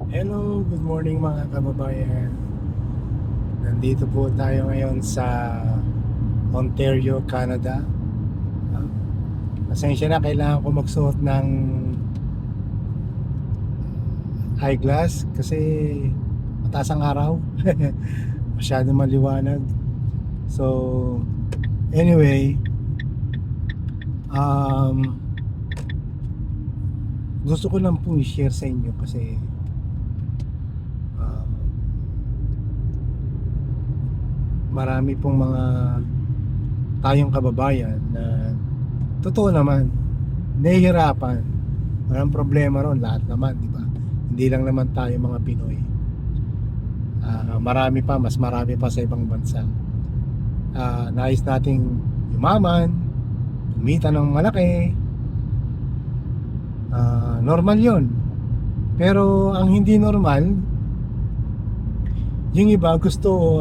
Hello, good morning mga kababayan. Nandito po tayo ngayon sa Ontario, Canada. Ah, Pasensya na, kailangan ko magsuot ng eyeglass kasi mataas ang araw. Masyado maliwanag. So, anyway, um, gusto ko lang po i-share sa inyo kasi ah, marami pong mga tayong kababayan na totoo naman nahihirapan. Walang problema ron, lahat naman, di ba? Hindi lang naman tayo mga Pinoy. Marami pa, mas marami pa sa ibang bansa. Nais nating yumaman, kumita ng malaki. Normal yon. Pero ang hindi normal, yung iba gusto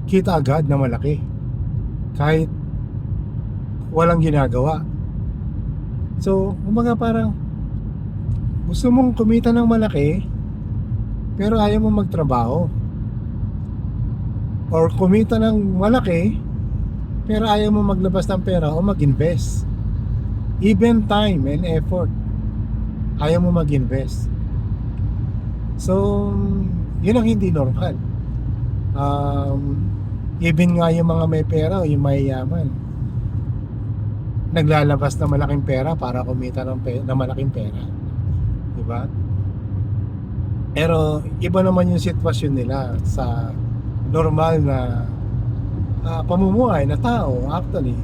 kita agad na malaki. Kahit walang ginagawa. So, kumbaga parang gusto mong kumita ng malaki, pero ayaw mo magtrabaho. Or kumita ng malaki, pero ayaw mo maglabas ng pera o mag-invest. Even time and effort, ayaw mo mag-invest. So, yun ang hindi normal. Even nga yung mga may pera o yung mayayaman, naglalabas na malaking pera para kumita ng malaking pera. Diba? Pero iba naman yung sitwasyon nila sa normal na pamumuhay na tao actually.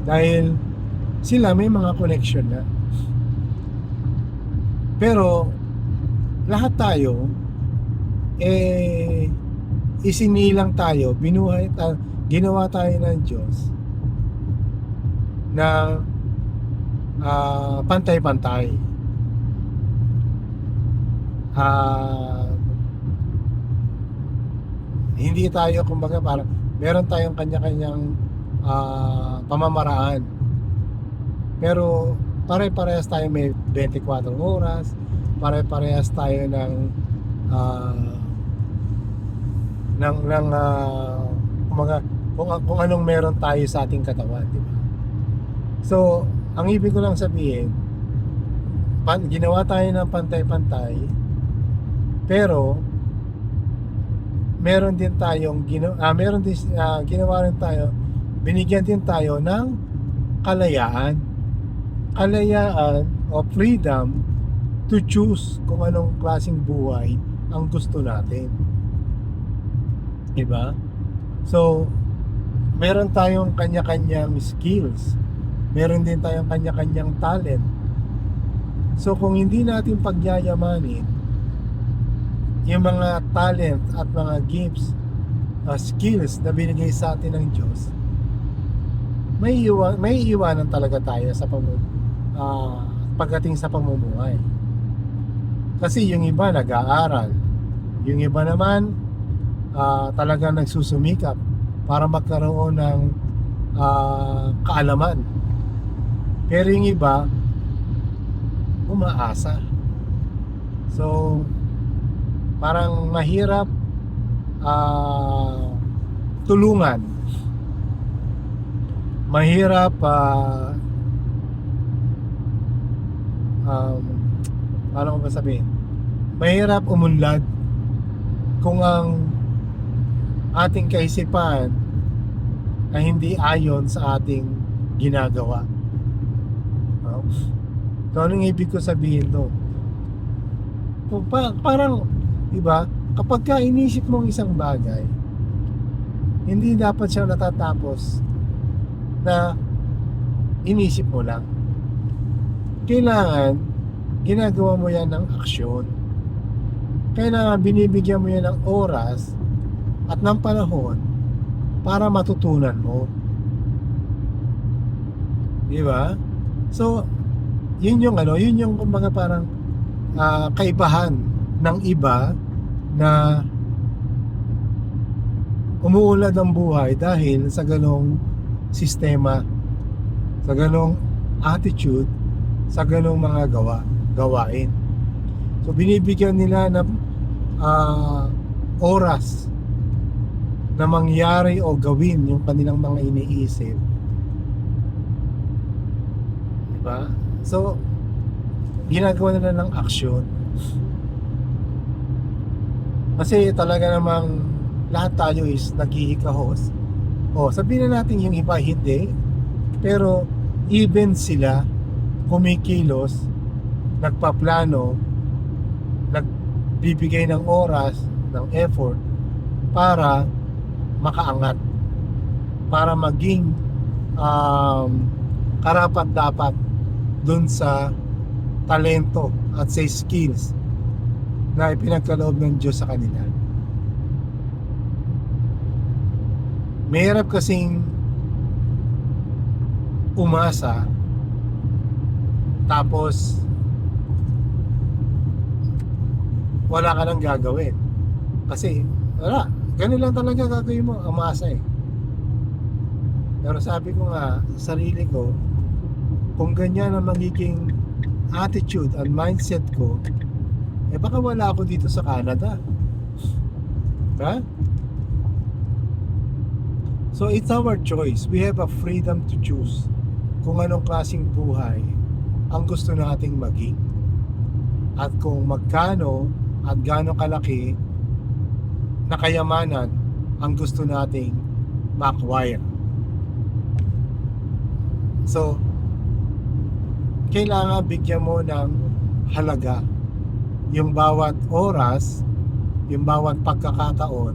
Dahil sila may mga connection na. Pero lahat tayo isinilang tayo, ginawa tayo ng Diyos na pantay-pantay. Hindi tayo, kumbaga, parang meron tayong kanya-kanyang pamamaraan. Pero pare-parehas tayo may 24 oras, pare-parehas tayo ng kumbaga, kung anong meron tayo sa ating katawan, di ba? So, ang ibig ko lang sabihin, ginawa tayo ng pantay-pantay, pero meron din tayong ginawa rin tayo, binigyan din tayo ng kalayaan o freedom to choose kung anong klaseng buhay ang gusto natin, diba? So, meron tayong kanya-kanyang skills, meron din tayong kanya-kanyang talent. So, kung hindi natin pagyayamanin yung mga talent at mga gifts, skills na binigay sa atin ng Diyos, may iwanan talaga tayo sa pagdating sa pamumuhay. Kasi yung iba nag-aaral, yung iba naman talagang nagsusumikap para magkaroon ng kaalaman. Pero yung iba umaasa. So, parang mahirap tulungan, mahirap paano ko ba sabihin, mahirap umunlad kung ang ating kaisipan ay hindi ayon sa ating ginagawa. So, anong ibig ko sabihin to? Parang, diba, kapag ka inisip mong isang bagay, hindi dapat siya natatapos na inisip mo lang. Kailangan ginagawa mo yan ng aksyon. Kailangan binibigyan mo yan ng oras at ng panahon para matutunan mo. Diba? So, yun yung kumbaga parang kaibahan ng iba na umuunlad ang buhay dahil sa ganong sistema, sa ganong attitude, sa ganong mga gawain. So binibigyan nila ng oras na mangyari o gawin yung kanilang mga iniisip. Diba? So, ginagawa nila ng aksyon. Kasi talaga namang lahat tayo is naghihikahos. O, sabihin na natin yung iba hindi. Pero, even sila, kumikilos, nagpaplano, nagbibigay ng oras, ng effort, para makaangat, para maging karapat-dapat dun sa talento at sa skills na ipinagkaloob ng Diyos sa kanila. Mahirap kasing umasa tapos wala ka nang gagawin. Kasi wala, ganun lang talaga gagawin mo, umasa eh. Pero sabi ko nga sa sarili ko, kung ganyan ang magiging attitude and mindset ko, eh baka wala ako dito sa Canada. Ha? So it's our choice. We have a freedom to choose kung anong klaseng buhay ang gusto nating maging. At kung magkano at gaano kalaki na kayamanan ang gusto nating ma-acquire. So, kailangan bigyan mo ng halaga yung bawat oras, yung bawat pagkakataon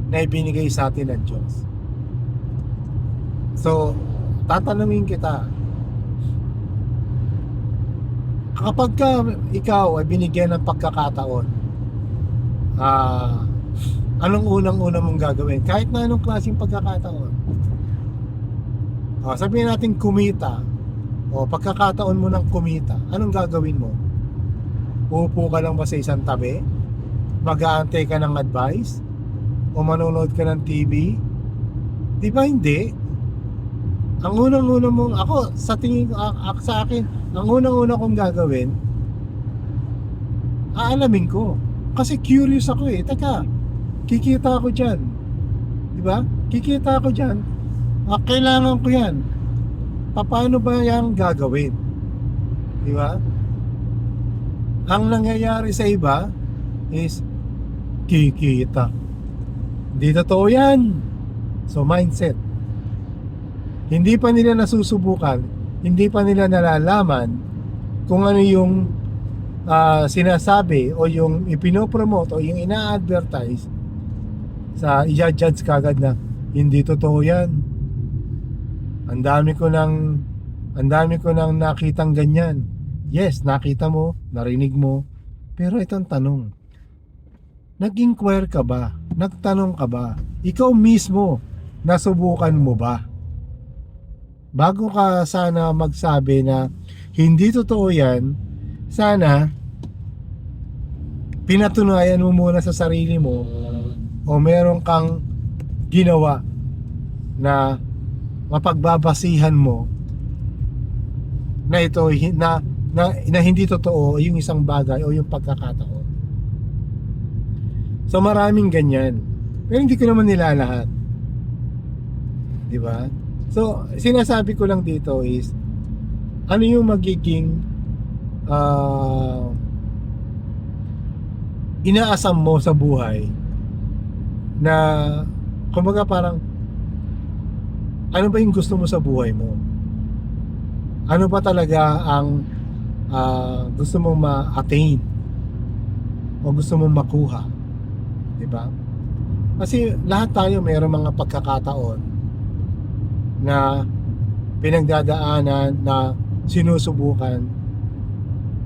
na ibinigay sa atin ng Diyos. So, tatanungin kita, kapag ikaw ay binigyan ng pagkakataon, anong unang-una mong gagawin? Kahit na anong klaseng pagkakataon. Sabihin natin kumita, o pagkakataon mo ng kumita, anong gagawin mo? Uupo ka lang ba sa isang tabi? Mag-aantay ka ng advice? O manonood ka ng TV? Di ba hindi? Ang unang-una mong, ako sa tingin ko, sa akin, ang unang-una kong gagawin, aalamin ko. Kasi curious ako eh. Teka, kikita ako dyan. Di ba? Kikita ako dyan. Kailangan ko yan. Paano ba yan gagawin? Di ba? Ang nangyayari sa iba is kikita. Hindi totoo yan. So mindset. Hindi pa nila nasusubukan, hindi pa nila nalalaman kung ano yung sinasabi o yung ipinopromote o yung ina-advertise sa i-judge kagad na hindi totoo yan. Ang dami ko nang nakitang ganyan. Yes, nakita mo, narinig mo. Pero itong tanong, nag-inquire ka ba? Nagtanong ka ba? Ikaw mismo, nasubukan mo ba? Bago ka sana magsabi na hindi totoo yan, sana pinatunayan mo muna sa sarili mo o meron kang ginawa na mapagbabasihan mo na ito na hindi totoo yung isang bagay o yung pagkakataon. So maraming ganyan. Pero hindi ko naman nilalahat. Di ba? So sinasabi ko lang dito is ano yung magiging inaasam mo sa buhay na kumbaga parang ano ba yung gusto mo sa buhay mo? Ano ba talaga ang gusto mong ma-attain o gusto mong makuha? Diba? Kasi lahat tayo mayroong mga pagkakataon na pinagdadaanan na sinusubukan,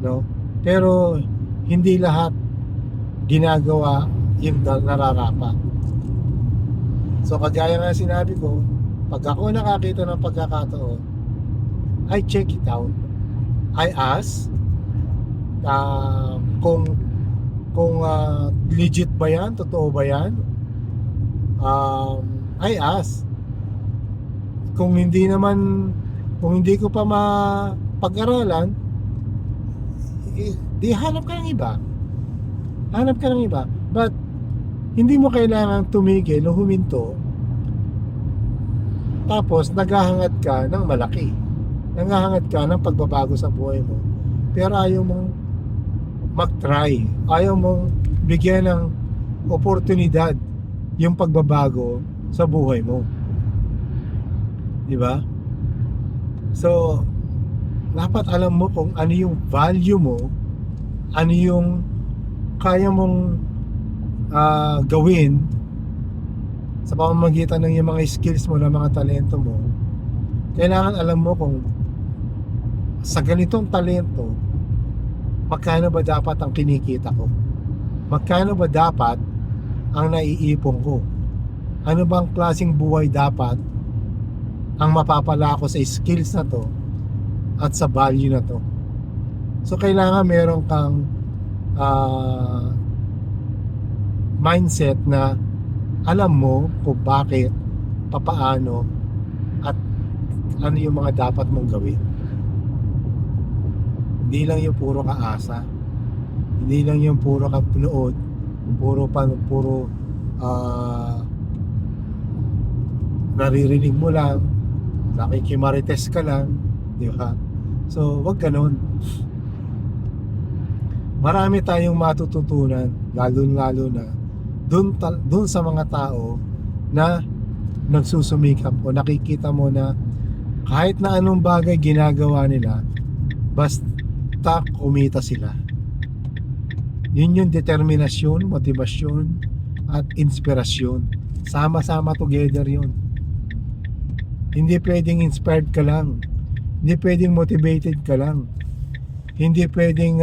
no? Pero hindi lahat ginagawa yung nararapat. So kagaya nga sinabi ko, pag ako nakakita ng pagkakataon, I check it out. I ask kung legit ba yan, totoo ba yan. I ask. Kung hindi ko pa mapag-aralan, di hanap ka ng iba. Hanap ka ng iba. But, hindi mo kailangang tumigil o huminto tapos naghahangat ka ng malaki. Naghahangat ka ng pagbabago sa buhay mo. Pero ayaw mong mag-try. Ayaw mong bigyan ng oportunidad yung pagbabago sa buhay mo. Di ba? So, dapat alam mo kung ano yung value mo, ano yung kaya mong gawin sa pamamagitan ng yung mga skills mo, ng mga talento mo. Kailangan alam mo kung sa ganitong talento, magkano ba dapat ang kinikita ko? Magkano ba dapat ang naiipon ko? Ano bang klaseng buhay dapat ang mapapala ko sa skills na to at sa value na to? So kailangan meron kang mindset na alam mo kung bakit, papaano, at ano yung mga dapat mong gawin. Hindi lang yung puro kaasa, hindi lang yung puro kapnood, puro naririnig mo lang, nakikimarites ka lang, di ba? So wag ganon. Marami tayong matututunan, lalo na dun sa mga tao na nagsusumikap o nakikita mo na kahit na anong bagay ginagawa nila, basta kumita sila. Yun yung determinasyon, motivasyon, at inspirasyon. Sama-sama together yun. Hindi pwedeng inspired ka lang. Hindi pwedeng motivated ka lang. Hindi pwedeng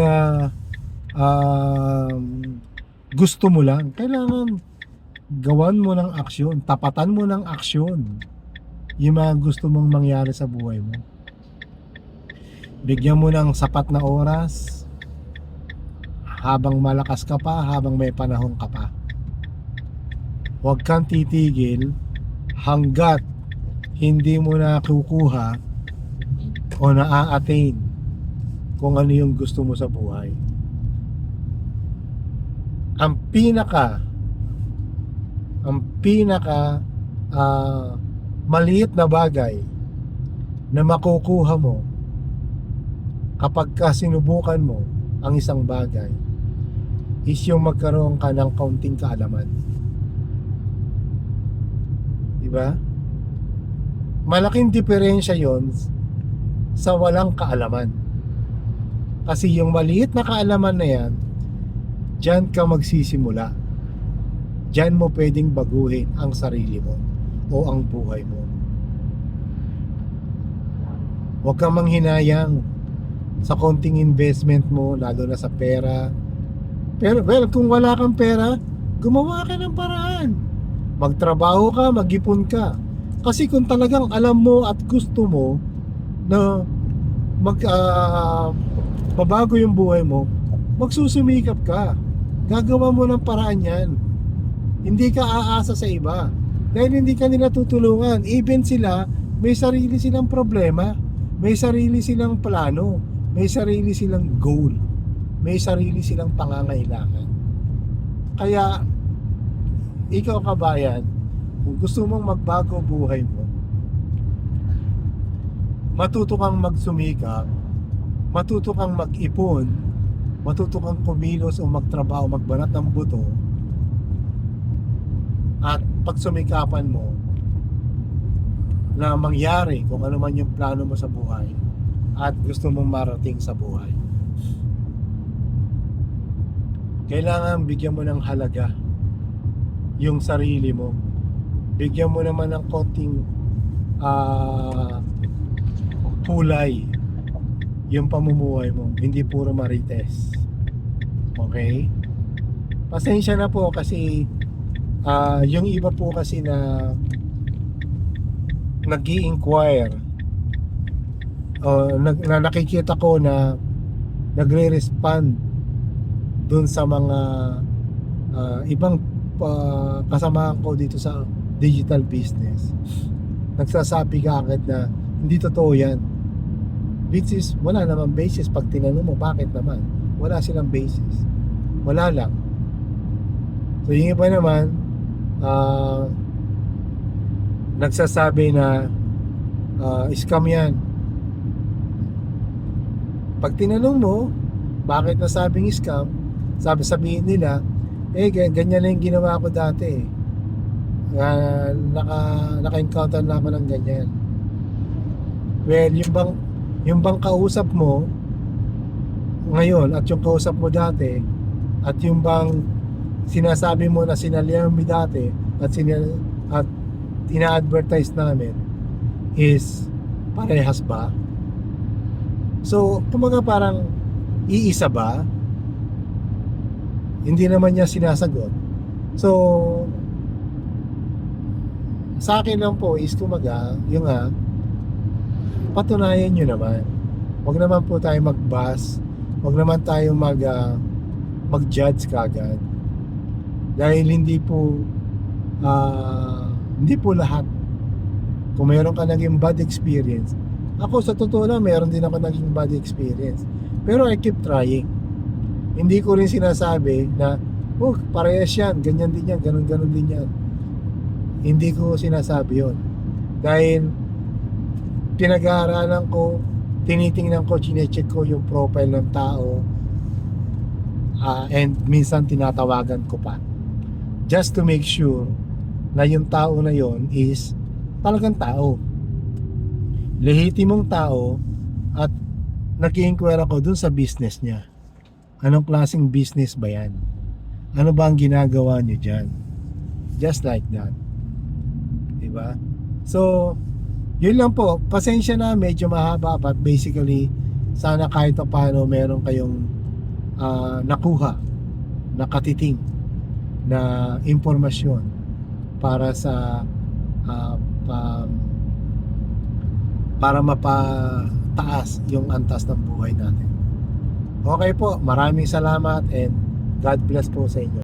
gusto mo lang. Kailangan gawan mo ng aksyon. Tapatan mo ng aksyon yung mga gusto mong mangyari sa buhay mo. Bigyan mo ng sapat na oras habang malakas ka pa, habang may panahon ka pa. Huwag kang titigil hanggat hindi mo nakukuha o na-attain kung ano yung gusto mo sa buhay. Ang pinaka maliit na bagay na makukuha mo kapag sinubukan mo ang isang bagay is yung magkaroon ka ng kaunting kaalaman. Diba? Malaking diferensya yon sa walang kaalaman. Kasi yung maliit na kaalaman na yan, diyan ka magsisimula. Diyan mo pwedeng baguhin ang sarili mo o ang buhay mo. Huwag kang manghinayang sa konting investment mo, lalo na sa pera. Pero kung wala kang pera, gumawa ka ng paraan. Magtrabaho ka, mag-ipon ka. Kasi kung talagang alam mo at gusto mo na babago yung buhay mo, magsusumikap ka. Gagawa mo ng paraan yan. Hindi ka aasa sa iba. Dahil hindi ka nila tutulungan. Even sila, may sarili silang problema. May sarili silang plano. May sarili silang goal. May sarili silang pangangailangan. Kaya, ikaw kabayan, kung gusto mong magbago buhay mo, matuto kang magsumikap, matuto kang mag-ipon, matuto kang kumilos o magtrabaho, magbanat ng buto, at pagsumikapan mo na mangyari kung ano man yung plano mo sa buhay at gusto mong marating sa buhay. Kailangan bigyan mo ng halaga yung sarili mo. Bigyan mo naman ng konting kulay yung pamumuhay mo, hindi puro marites. Okay? Pasensya na po kasi yung iba po kasi na nag-i-inquire na nakikita ko na nagre-respond dun sa mga ibang kasamahan ko dito sa digital business. Nagsasabi ka agad na hindi totoo yan, which is wala namang basis pag tinanong mo bakit naman. wala silang basis. Wala lang. So yung iba naman, nagsasabi na scam yan. Pag tinanong mo, bakit nasabing scam, sabihin nila, ganyan na yung ginawa ko dati. Naka-encounter na ako ng ganyan. Well, yung bang kausap mo ngayon at yung kausap mo dati at yung bang sinasabi mo na sinalihan mo dati at ina-advertise namin is parehas ba? So, kumaga parang iisa ba? Hindi naman niya sinasagot. So, sa akin lang po is kumaga, yung patunayan nyo naman. Huwag naman po tayo mag-bus. Huwag naman tayo mag-judge kagad. Dahil hindi po lahat. Kung mayroon ka naging bad experience, ako sa totoo lang, mayroon din ako naging bad experience. Pero I keep trying. Hindi ko rin sinasabi na, parehas yan, ganyan din yan, ganun din yan. Hindi ko sinasabi yon. Dahil pinag-aaralan ko, tinitingnan ko, chinecheck ko yung profile ng tao, and minsan tinatawagan ko pa. Just to make sure na yung tao na yon is talagang tao. Lehitimong tao at nag-i-inquire ako dun sa business niya. Anong klaseng business ba yan? Ano ba ang ginagawa niyo dyan? Just like that. Diba? So, yun lang po. Pasensya na, medyo mahaba, but basically, sana kahit pa paano meron kayong nakuha, nakatiting na impormasyon para sa para mapataas yung antas ng buhay natin. Okay po, maraming salamat and God bless po sa inyo.